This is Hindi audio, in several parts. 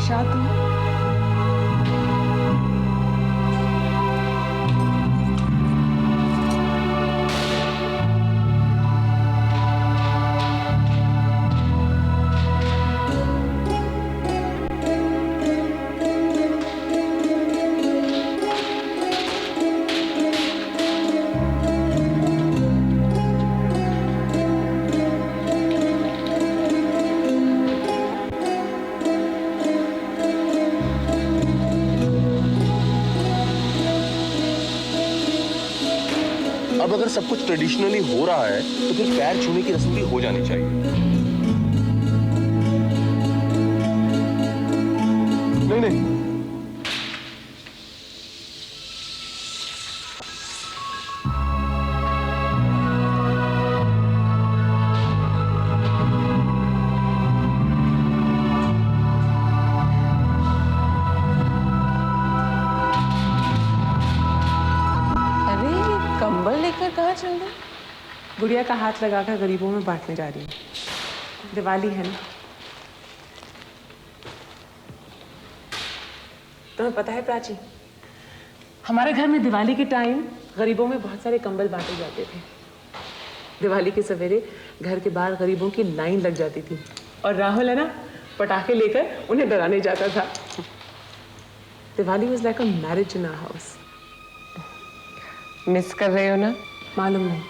बादशाह तुम। अब अगर सब कुछ ट्रेडिशनली हो रहा है तो फिर पैर छूने की रस्म भी हो जानी चाहिए। नहीं नहीं, कंबल लेकर कहाँ चल रहे? गुड़िया का हाथ लगाकर गरीबों में बांटने जा रही हूँ। दिवाली है ना। तुम्हें पता है प्राची, हमारे घर में दिवाली के टाइम गरीबों में बहुत सारे कंबल बांटे जाते थे। दिवाली के सवेरे घर के बाहर गरीबों की लाइन लग जाती थी और राहुल है ना पटाखे लेकर उन्हें डराने जाता था। Diwali was like a marriage in our house. Miss कर रहे हो ना? मालूम नहीं,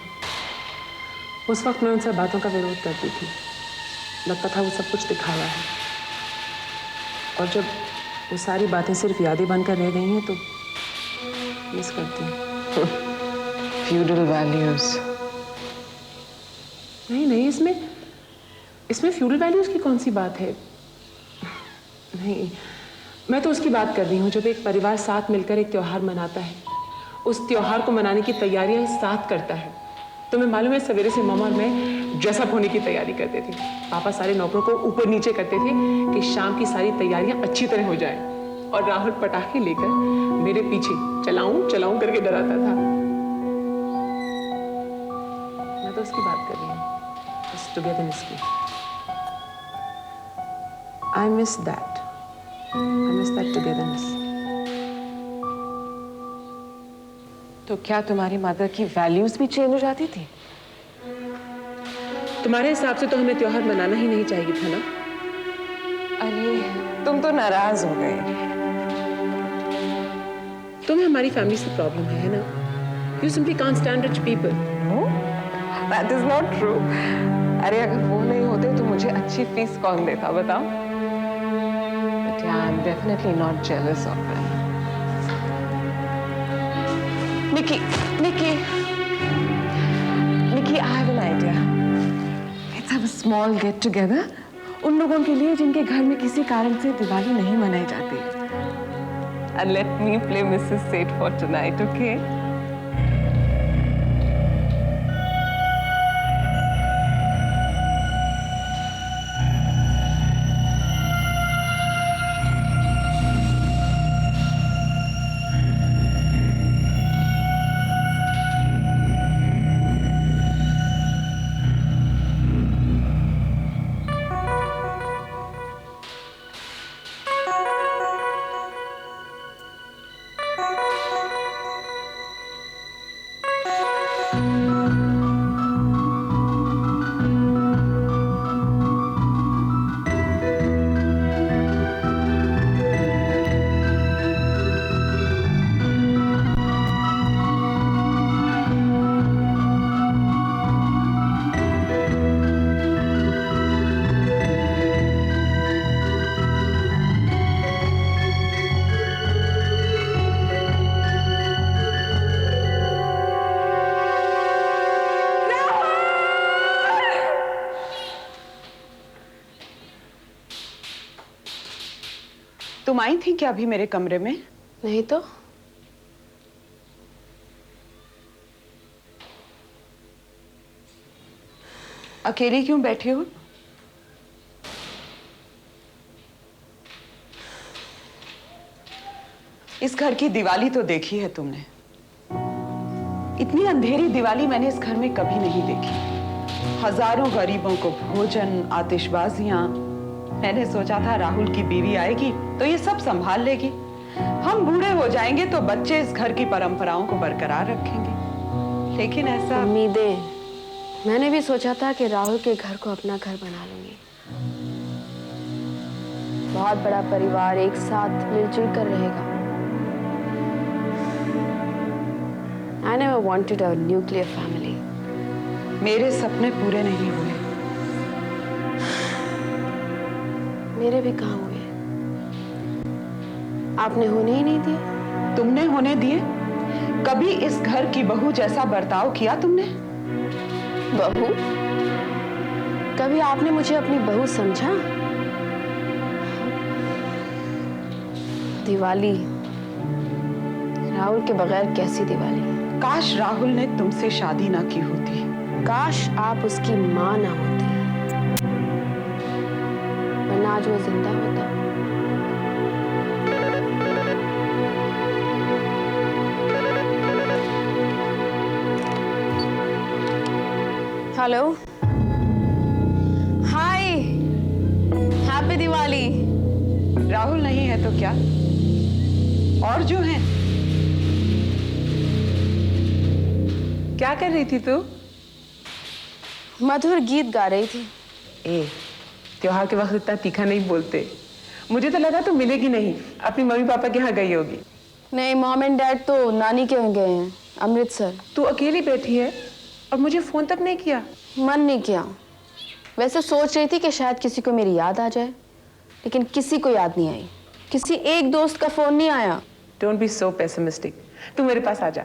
उस वक्त मैं उन सब बातों का विरोध करती थी। लगता था वो सब कुछ दिखावा है, और जब वो सारी बातें सिर्फ यादें बनकर रह गई हैं तो मिस करती हूँ। Feudal values. नहीं, इसमें फ्यूडल वैल्यूज की कौन सी बात है? नहीं, मैं तो उसकी बात कर रही हूँ जब एक परिवार साथ मिलकर एक त्योहार मनाता है, उस त्योहार को मनाने की तैयारियां साथ करता है। तुम्हें मालूम है, सवेरे से मामा और मैं ड्रेसअप होने की तैयारी करते थे। पापा सारे नौकरों को ऊपर नीचे करते थे कि शाम की सारी तैयारियां अच्छी तरह हो जाएं। और राहुल पटाखे लेकर मेरे पीछे चलाऊं चलाऊं करके डराता था। मैं तो उसकी बात कर रही हूँ, उस टुगेदरनेस की। I miss that togetherness. तो क्या तुम्हारी मदर की वैल्यूज भी चेंज हो जाती थी? तुम्हारे हिसाब से तो हमें त्योहार मनाना ही नहीं चाहिए था ना? अरे तुम तो नाराज हो गए। तुम्हें हमारी फैमिली से प्रॉब्लम है ना? You simply can't stand rich people. No, that is not true. अरे अगर वो नहीं होते तो मुझे अच्छी फीस कौन देता बताओ? But yeah, I'm definitely not jealous of them. Nikki, I have an idea. Let's have a small get together. उन लोगों के लिए जिनके घर में किसी कारण से दिवाली नहीं मनाई जाती. And let me play Mrs. Seth for tonight, okay? तुम आई थी क्या अभी मेरे कमरे में? नहीं तो। अकेली क्यों बैठी हो? इस घर की दिवाली तो देखी है तुमने। इतनी अंधेरी दिवाली मैंने इस घर में कभी नहीं देखी। हजारों गरीबों को भोजन, आतिशबाजियां, मैंने सोचा था राहुल की बीवी आएगी तो ये सब संभाल लेगी। हम बूढ़े हो जाएंगे तो बच्चे इस घर की परंपराओं को बरकरार रखेंगे, लेकिन ऐसा। उम्मीदें, मैंने भी सोचा था कि राहुल के घर को अपना घर बना लूंगी। बहुत बड़ा परिवार एक साथ मिलजुल कर रहेगा। I never wanted a nuclear family. मेरे सपने पूरे नहीं हुए। मेरे भी कहाँ हुए। आपने होने ही नहीं दिए। तुमने होने दिए? कभी इस घर की बहू जैसा बर्ताव किया तुमने? बहू? कभी आपने मुझे अपनी बहू समझा? दिवाली, राहुल के बगैर कैसी दिवाली? काश राहुल ने तुमसे शादी ना की होती। काश आप उसकी मां ना होती, वरना आज वो जिंदा होता। हेलो, हाय, हैप्पी दिवाली। राहुल नहीं है तो क्या, और जो है। क्या कर रही थी तू? मधुर गीत गा रही थी। त्योहार के वक्त इतना तीखा नहीं बोलते। मुझे तो लगा तू मिलेगी नहीं, अपनी मम्मी पापा के यहाँ गई होगी। नहीं, मॉम एंड डैड तो नानी के यहाँ गए हैं, अमृतसर। तू अकेली बैठी है और मुझे फोन तक नहीं किया। मन नहीं किया। वैसे सोच रही थी कि शायद किसी को मेरी याद आ जाए, लेकिन किसी को याद नहीं आई। किसी एक दोस्त का फोन नहीं आया। Don't be so pessimistic. तू मेरे पास आ जा।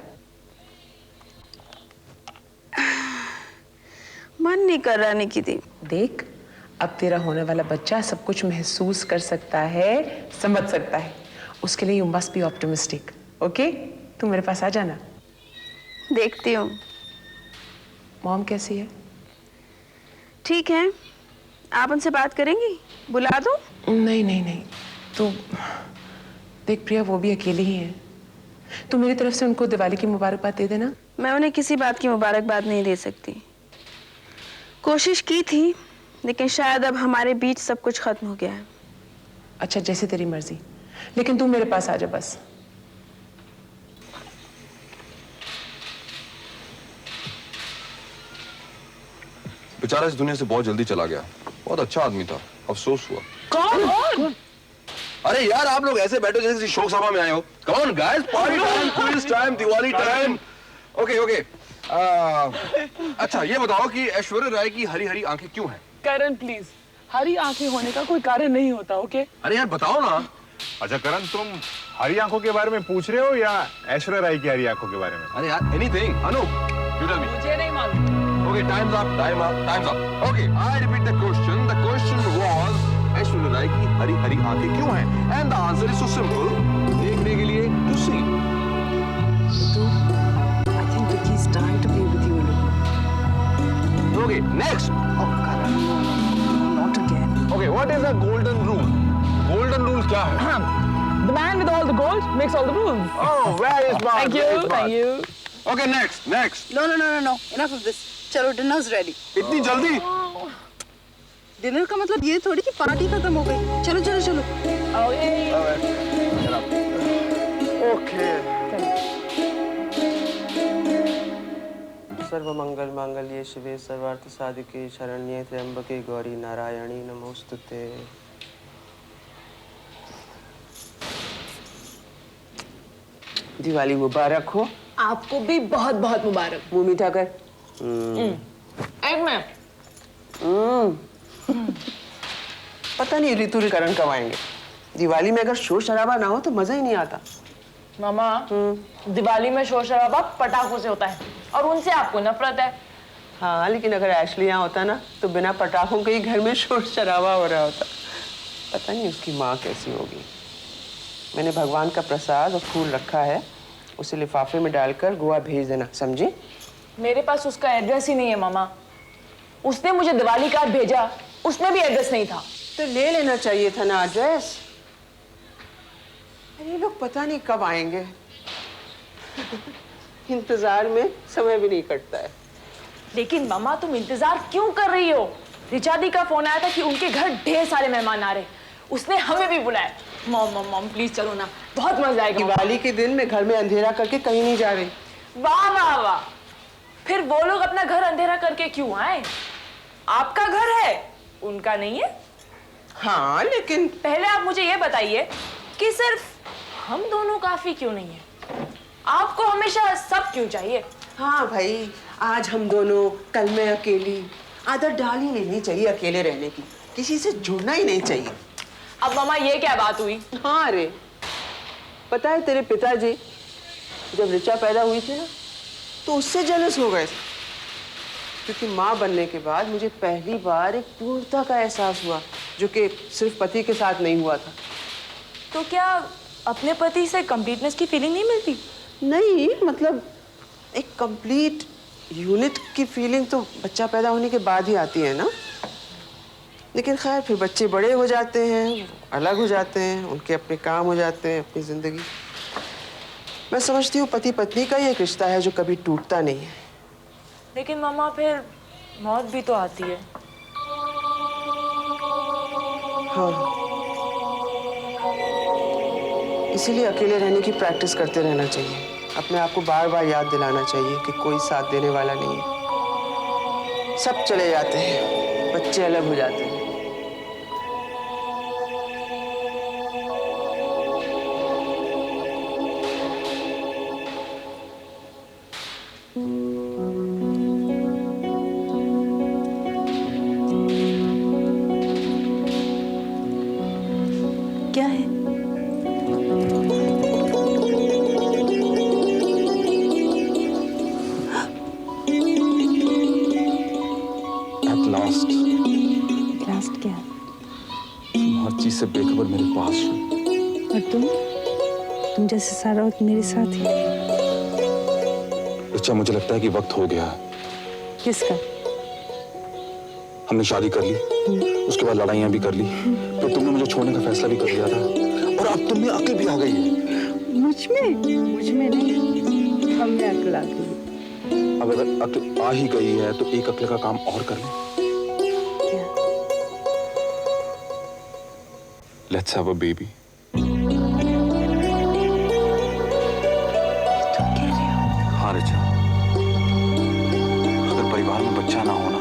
मन नहीं कर रहा निकिती। देख, अब तेरा होने वाला बच्चा सब कुछ महसूस कर सकता है, समझ सकता है। उसके लिए you must be optimistic, okay? तू मेरे पास आ जाना। देखती हूँ। मॉम कैसी है? ठीक है, आप उनसे बात करेंगी? बुला दूँ? नहीं नहीं नहीं, तू देख प्रिया, वो भी अकेली ही है। तू मेरी तरफ से उनको दिवाली की मुबारकबाद दे देना। मैं उन्हें किसी बात की मुबारकबाद नहीं दे सकती। कोशिश की थी, लेकिन शायद अब हमारे बीच सब कुछ खत्म हो गया है। अच्छा, जैसे तेरी मर्जी, लेकिन तू मेरे पास आ जा बस। बेचारा इस दुनिया से बहुत जल्दी चला गया। बहुत अच्छा आदमी था, अफसोस हुआ। कौन? अरे यार, आप लोग ऐसे बैठो जैसे किसी शोक सभा में आए हो। Come on guys, party time, quiz time, Diwali time. Okay okay. अच्छा, ये बताओ कि ऐश्वर्या राय की हरी हरी आंखें क्यों हैं? करण प्लीज, हरी आंखें होने का कोई कारण नहीं होता, ओके? अरे यार बताओ ना। अच्छा करण, तुम हरी आंखों के बारे में पूछ रहे हो या ऐश्वर्या राय की हरी आंखों के बारे में? अरे यार, anything. Anup, you tell me. मुझे नहीं मालूम। Okay, time's up, time's up. Okay, I repeat the question. The question was, Aishwarya Rai की हरी हरी आंखें क्यों हैं? And the answer is so simple. देखने के लिए to see. I think Vicky's trying to be with you alone. Okay, next. Oh, Karan, no, not again. Okay, what is the golden rule? Golden rule क्या है? The man with all the gold makes all the rules. Oh, very smart. Thank you, very smart. thank you. Okay, next. No. Enough of this. चलो, डिनर्स रेडी। इतनी जल्दी? डिनर का मतलब ये थोड़ी कि पार्टी खत्म हो गई। चलो। Oh, yay. Okay. सर्वमंगल मांगल्ये शिवे सर्वार्थ साधिके शरण्ये त्र्यंबके गौरी नारायणी नमोस्तुते। दिवाली मुबारक हो। आपको भी बहुत बहुत मुबारक। मुंह मीठा कर। एक मिनट। पता नहीं ऋतु करण कब आएंगे। दिवाली में अगर शोर शराबा ना हो तो मजा ही नहीं आता। मामा, दिवाली में शोर शराबा पटाखों से होता है और उनसे आपको नफरत है। हाँ, लेकिन अगर एशली यहाँ होता ना तो बिना पटाखों के ही घर में शोर शराबा हो रहा होता। पता नहीं उसकी माँ कैसी होगी। मैंने भगवान का प्रसाद और फूल रखा है, उसे लिफाफे में डालकर गोवा भेज देना, समझी? मेरे पास उसका एड्रेस ही नहीं है मामा। उसने मुझे दिवाली कार्ड भेजा, उसमें भी एड्रेस नहीं था। तो ले लेना चाहिए था ना एड्रेस। ये लोग पता नहीं कब आएंगे। इंतजार में समय भी नहीं कटता है। लेकिन मामा, तुम इंतजार क्यों कर रही हो? रिचा दी का फोन आया था कि उनके घर ढेर सारे मेहमान आ रहे, उसने हमें भी बुलाया। मॉम मॉम मॉम प्लीज चलो ना, बहुत मजा आएगा। दिवाली के दिन मैं घर में अंधेरा करके कहीं नहीं जा रही। वाह वाह वाह, फिर वो लोग अपना घर अंधेरा करके क्यों आए? आपका घर है, उनका नहीं है। हाँ लेकिन पहले आप मुझे ये बताइए कि सिर्फ हम दोनों काफी क्यों नहीं है? आपको हमेशा सब क्यों चाहिए? हाँ भाई, आज हम दोनों, कल मैं अकेली। आदत डाल ही लेनी चाहिए अकेले रहने की, किसी से जुड़ना ही नहीं चाहिए। अब मामा ये क्या बात हुई? हाँ रे, पता है तेरे पिताजी जब रिचा पैदा हुई थी ना, तो उससे जेलस हो गए थे, क्योंकि माँ बनने के बाद मुझे पहली बार एक पूर्णता का एहसास हुआ, जो कि सिर्फ पति के साथ नहीं हुआ था। तो क्या अपने पति से कंप्लीटनेस की फीलिंग नहीं मिलती? नहीं, मतलब एक कंप्लीट यूनिट की फीलिंग तो बच्चा पैदा होने के बाद ही आती है ना। लेकिन खैर, फिर बच्चे बड़े हो जाते हैं, अलग हो जाते हैं, उनके अपने काम हो जाते हैं, अपनी जिंदगी। मैं समझती हूँ पति पत्नी का ही एक रिश्ता है जो कभी टूटता नहीं है। लेकिन मामा फिर मौत भी तो आती है। हाँ, इसीलिए अकेले रहने की प्रैक्टिस करते रहना चाहिए। अपने आप को बार बार याद दिलाना चाहिए कि कोई साथ देने वाला नहीं है। सब चले जाते हैं, बच्चे अलग हो जाते हैं। क्या है? लास्ट क्या? तुम हर चीज से बेखबर मेरे पास हो। और तुम जैसे सारा वक्त मेरे साथ ही। रिचा, मुझे लगता है कि वक्त हो गया है। किसका? हमने शादी कर ली, उसके बाद लड़ाइयाँ भी कर ली, फिर तुमने मुझे छोड़ने का फैसला भी कर लिया था, और अब तुम में अक्ल भी आ गई है। मुझ में नहीं, हम में अक्ल आ गई। अब अगर अक्ल आ ही गई है तो एक अक्ल का काम और कर लें। Let's have a baby. तुम कह रहे हो? हाँ रिचा, अगर परिवार में बच्चा ना होना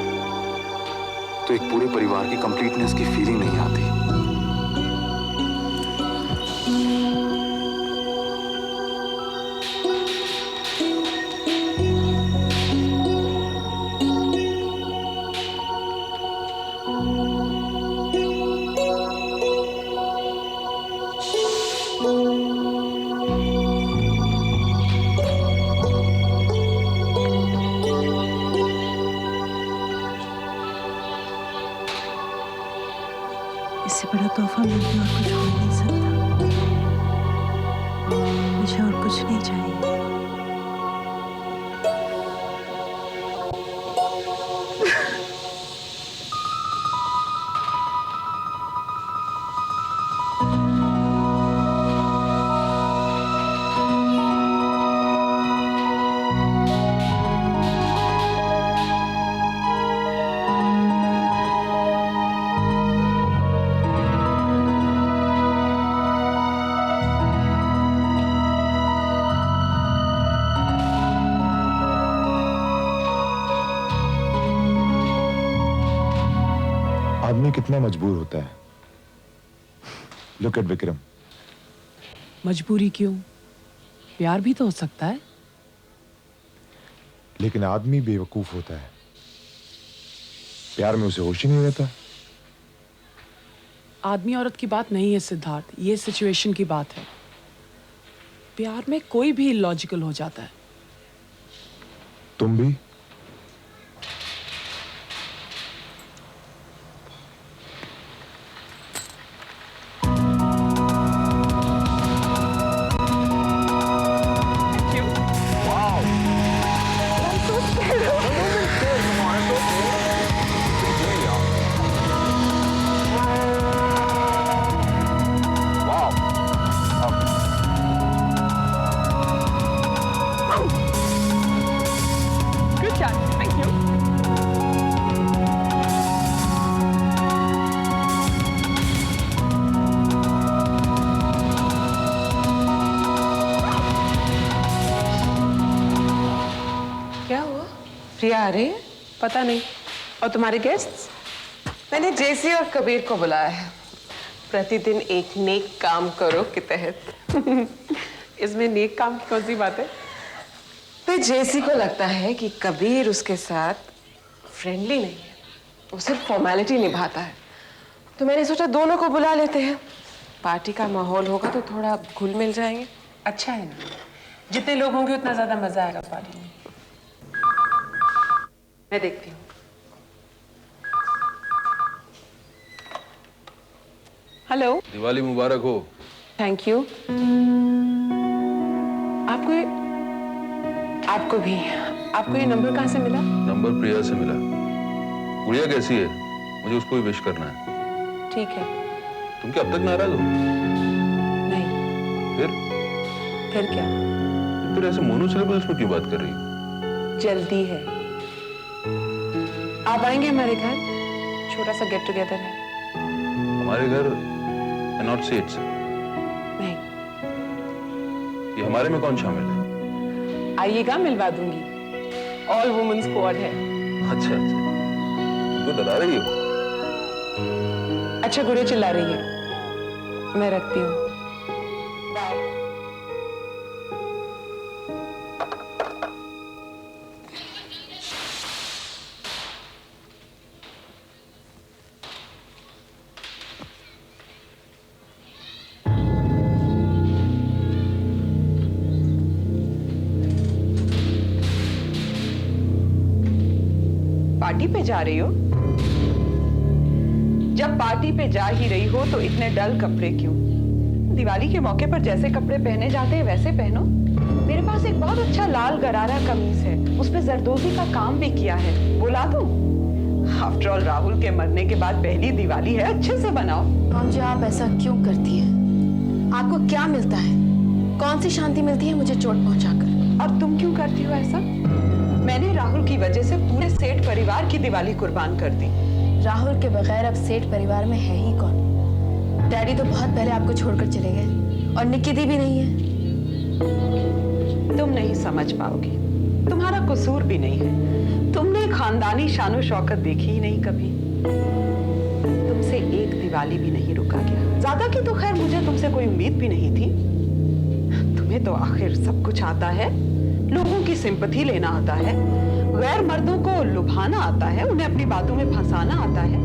तो एक पूरे परिवार की कंप्लीटनेस की फीलिंग नहीं आती। इससे बड़ा तोहफा मैं और कुछ हो नहीं सकता। मुझे और कुछ नहीं चाहिए। आदमी कितना मजबूर होता है। Look at Vikram. मजबूरी क्यों? प्यार भी तो हो सकता है। लेकिन आदमी बेवकूफ होता है, प्यार में उसे होश ही नहीं रहता। आदमी औरत की बात नहीं है सिद्धार्थ, ये सिचुएशन की बात है। प्यार में कोई भी इलॉजिकल हो जाता है। तुम भी? आ रही है? पता नहीं। और तुम्हारे गेस्ट्स? मैंने जेसी और कबीर को बुलाया है, प्रतिदिन एक नेक काम करो के तहत। इसमें नेक काम की कौन सी बात है? तो जेसी को लगता है कि कबीर उसके साथ फ्रेंडली नहीं है, वो सिर्फ फॉर्मेलिटी निभाता है। तो मैंने सोचा दोनों को बुला लेते हैं, पार्टी का माहौल होगा तो थोड़ा घुल मिल जाएंगे। अच्छा है ना, जितने लोग होंगे उतना ज्यादा मजा आएगा पार्टी में। मैं देखती हूँ। हेलो। दिवाली मुबारक हो। Thank you. आपको ये नंबर कहाँ से मिला? नंबर प्रिया से मिला। गुड़िया कैसी है? मुझे उसको ही विश करना है। ठीक है। तुम क्या अब तक नाराज हो? नहीं। फिर क्या? फिर ऐसे मोनोसिलेबल्स में क्यों बात कर रही हो? जल्दी है। आप आएंगे हमारे घर? छोटा सा गेट टुगेदर है। हमारे घर नॉट से इट्स। नहीं। ये हमारे में कौन शामिल है? आइएगा, मिलवा दूंगी। ऑल वुमेन स्क्वाड है। अच्छा, तुमको डरा रही हो? अच्छा, गुड़िया चिल्ला रही है, मैं रखती हूँ। बाय। पार्टी पे जा रही हो? जब पार्टी पे जा ही रही हो तो इतने डल कपड़े क्यों? दिवाली के मौके पर जैसे कपड़े पहने जाते हैं वैसे पहनो। मेरे पास एक बहुत अच्छा लाल गरारा कमीज है, उस पे जरदोजी का काम भी किया है, बुला दूं? आफ्टर ऑल राहुल के मरने के बाद पहली दिवाली है, अच्छे से बनाओ। मॉम जी, आप ऐसा क्यों करती हैं? आपको क्या मिलता है? कौन सी शांति मिलती है मुझे चोट पहुंचाकर? और तुम क्यों करती हो ऐसा? मैंने राहुल की वजह से पूरे सेठ परिवार की दिवाली कुर्बान कर दी। राहुल के बगैर अब सेठ परिवार में है ही कौन? डैडी तो बहुत पहले आपको छोड़कर चले गए, और निक्की दी भी नहीं है। तुम नहीं समझ पाओगी, तुम्हारा कसूर भी नहीं है। तुमने खानदानी शानो शौकत देखी ही नहीं कभी। तुमसे एक दिवाली भी नहीं रुका गया। ज्यादा की तो खैर मुझे तुमसे कोई उम्मीद भी नहीं थी। तुम्हें तो आखिर सब कुछ आता है, लोगों की सिंपैथी लेना आता है, गैर मर्दों को लुभाना आता है, उन्हें अपनी बातों में फंसाना आता है।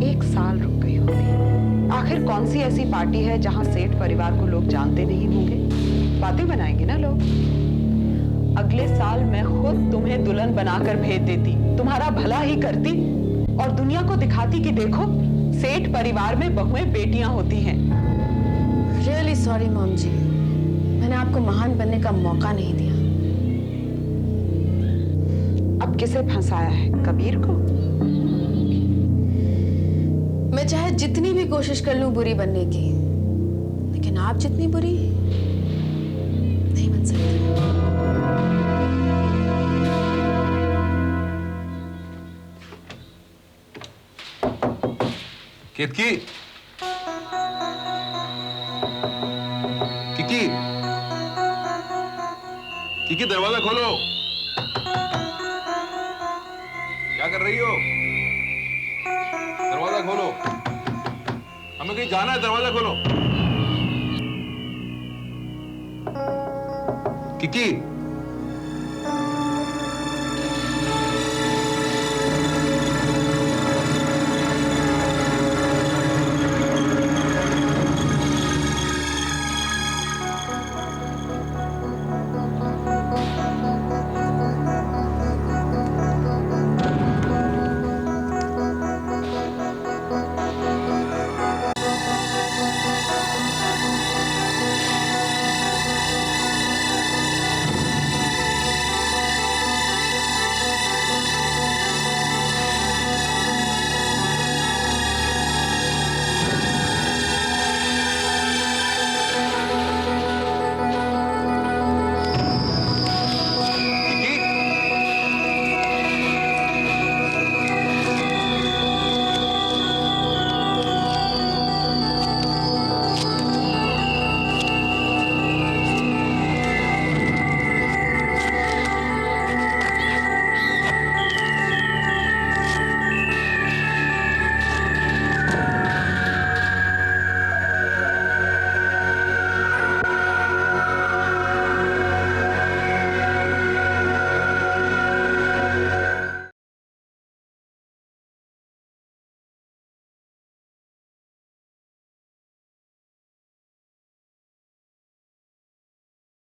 1 साल रुक गई होती। आखिर कौन सी ऐसी पार्टी है जहां सेठ परिवार को लोग जानते नहीं होंगे? बातें बनाएंगे ना लोग। अगले साल मैं खुद तुम्हें दुल्हन बनाकर भेज देती, तुम्हारा भला ही करती और दुनिया को दिखाती कि देखो, सेठ परिवार में बहुएं बेटियां होती हैं। रियली सॉरी मॉम जी, मैंने आपको महान बनने का मौका नहीं दिया। अब किसे फंसाया है? कबीर को? मैं चाहे जितनी भी कोशिश कर लूं बुरी बनने की, लेकिन आप जितनी बुरी नहीं बन सकती। केतकी, किकी, किकी दरवाजा खोलो। क्या कर रही हो? दरवाजा खोलो, हमें कहीं जाना है, दरवाजा खोलो। किकी।